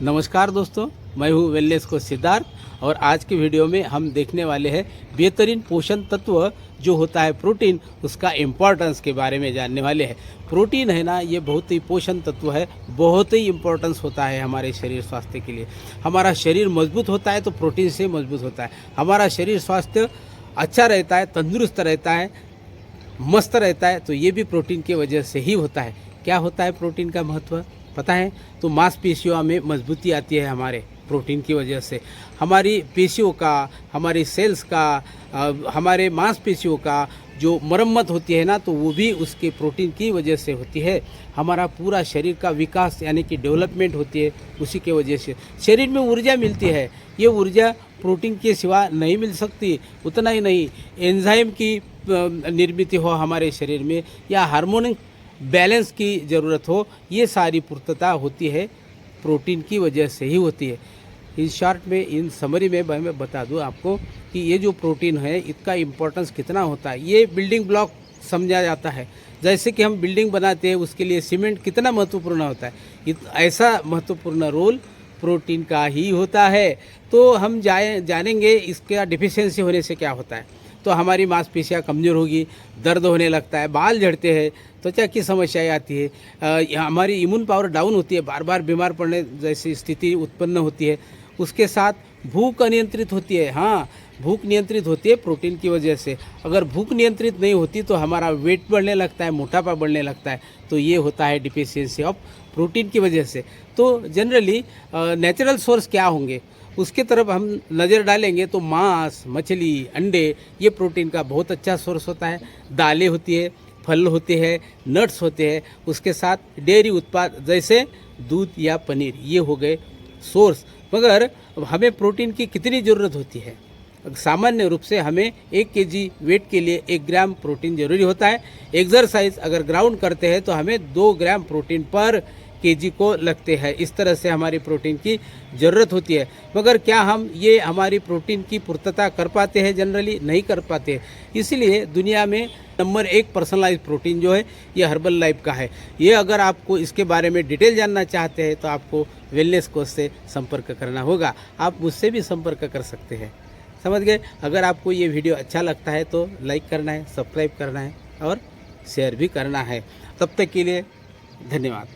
नमस्कार दोस्तों, मैं हूँ वेलनेस कोच सिद्धार्थ और आज की वीडियो में हम देखने वाले हैं बेहतरीन पोषण तत्व जो होता है प्रोटीन, उसका इम्पोर्टेंस के बारे में जानने वाले हैं। प्रोटीन है ना, ये बहुत ही पोषण तत्व है, बहुत ही इम्पोर्टेंस होता है हमारे शरीर स्वास्थ्य के लिए। हमारा शरीर मजबूत होता है तो प्रोटीन से मजबूत होता है। हमारा शरीर स्वास्थ्य अच्छा रहता है, तंदुरुस्त रहता है, मस्त रहता है, तो ये भी प्रोटीन की वजह से ही होता है। क्या होता है प्रोटीन का महत्व पता है? तो मांसपेशियों में मजबूती आती है हमारे प्रोटीन की वजह से। हमारी पेशियों का, हमारी सेल्स का, हमारे मांसपेशियों का जो मरम्मत होती है ना, तो वो भी उसके प्रोटीन की वजह से होती है। हमारा पूरा शरीर का विकास यानी कि डेवलपमेंट होती है उसी के वजह से। शरीर में ऊर्जा मिलती है, ये ऊर्जा प्रोटीन के सिवा नहीं मिल सकती। उतना ही नहीं, एंजाइम की निर्मित हो हमारे शरीर में या हार्मोनिक बैलेंस की ज़रूरत हो, ये सारी पूर्तता होती है प्रोटीन की वजह से ही होती है। इन शॉर्ट में, इन समरी में मैं बता दूं आपको कि ये जो प्रोटीन है इसका इम्पोर्टेंस कितना होता है। ये बिल्डिंग ब्लॉक समझा जाता है। जैसे कि हम बिल्डिंग बनाते हैं, उसके लिए सीमेंट कितना महत्वपूर्ण होता है, ऐसा महत्वपूर्ण रोल प्रोटीन का ही होता है। तो हम जानेंगे इसका डिफिशियंसी होने से क्या होता है। तो हमारी मांसपेशियाँ कमज़ोर होगी, दर्द होने लगता है, बाल झड़ते हैं, त्वचा की समस्याएं आती है, हमारी इम्यून पावर डाउन होती है, बार बार बीमार पड़ने जैसी स्थिति उत्पन्न होती है। उसके साथ भूख अनियंत्रित होती है। हाँ, भूख नियंत्रित होती है प्रोटीन की वजह से। अगर भूख नियंत्रित नहीं होती तो हमारा वेट बढ़ने लगता है, मोटापा बढ़ने लगता है। तो ये होता है डिफिशियंसी ऑफ प्रोटीन की वजह से। तो जनरली नेचुरल सोर्स क्या होंगे उसके तरफ हम नज़र डालेंगे तो मांस, मछली, अंडे, ये प्रोटीन का बहुत अच्छा सोर्स होता है। दालें होती है, फल होते हैं, नट्स होते हैं, उसके साथ डेयरी उत्पाद जैसे दूध या पनीर, ये हो गए सोर्स। मगर हमें प्रोटीन की कितनी ज़रूरत होती है? सामान्य रूप से हमें 1 केजी वेट के लिए 1 ग्राम प्रोटीन जरूरी होता है। एक्सरसाइज अगर ग्राउंड करते हैं तो हमें 2 ग्राम प्रोटीन पर केजी को लगते हैं। इस तरह से हमारी प्रोटीन की ज़रूरत होती है। मगर क्या हम ये हमारी प्रोटीन की पूर्तता कर पाते हैं? जनरली नहीं कर पाते। इसलिए दुनिया में नंबर 1 पर्सनलाइज प्रोटीन जो है ये हर्बल लाइफ का है। ये अगर आपको इसके बारे में डिटेल जानना चाहते हैं तो आपको वेलनेस कोच से संपर्क करना होगा। आप मुझसे भी संपर्क कर सकते हैं। समझ गए? अगर आपको ये वीडियो अच्छा लगता है तो लाइक करना है, सब्सक्राइब करना है और शेयर भी करना है। तब तक के लिए धन्यवाद।